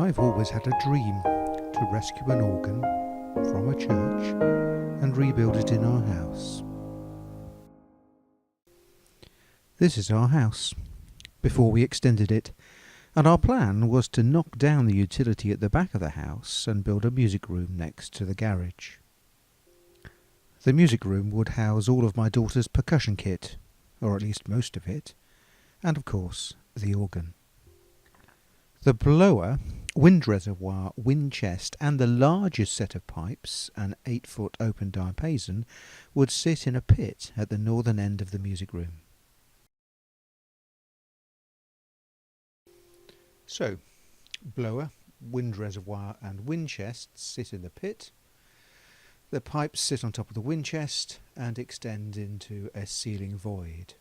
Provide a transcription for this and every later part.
I've always had a dream to rescue an organ from a church and rebuild it in our house. This is our house, before we extended it, and our plan was to knock down the utility at the back of the house and build a music room next to the garage. The music room would house all of my daughter's percussion kit, or at least most of it, and of course the organ. The blower, wind reservoir, wind chest and the largest set of pipes, an 8-foot open diapason, would sit in a pit at the northern end of the music room. So, blower, wind reservoir and wind chest sit in the pit. The pipes sit on top of the wind chest and extend into a ceiling void.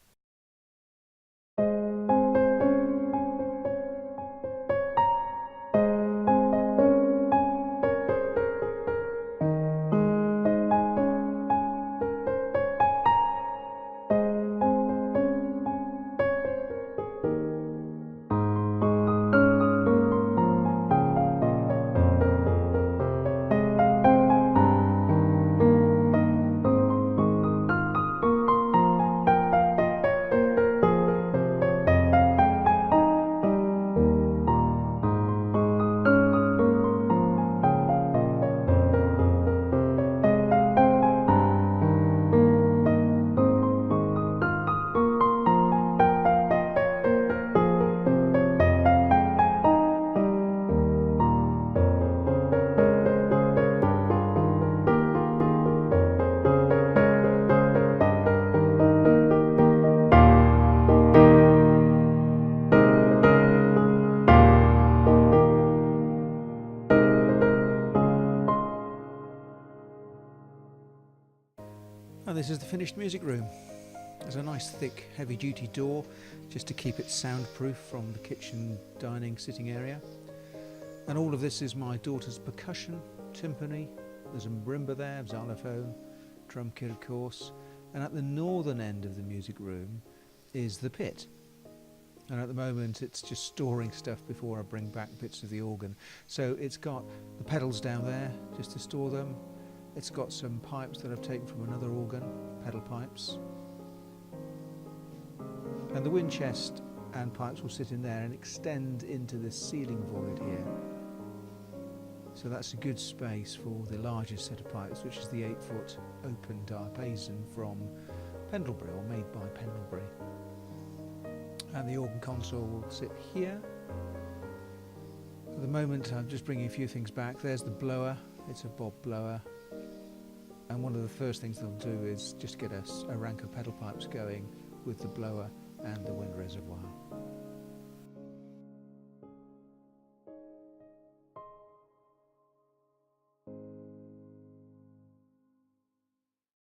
And this is the finished music room. There's a nice thick heavy duty door just to keep it soundproof from the kitchen, dining, sitting area. And all of this is my daughter's percussion, timpani, there's a marimba there, xylophone, drum kit of course, and at the northern end of the music room is the pit. And at the moment it's just storing stuff before I bring back bits of the organ. So it's got the pedals down there just to store them. It's got some pipes that I've taken from another organ, pedal pipes. And the wind chest and pipes will sit in there and extend into the ceiling void here. So that's a good space for the largest set of pipes, which is the 8-foot open diapason from Pendlebury, or made by Pendlebury. And the organ console will sit here. At the moment I'm just bringing a few things back. There's the blower, it's a bob blower. And one of the first things they'll do is just get a rank of pedal pipes going with the blower and the wind reservoir.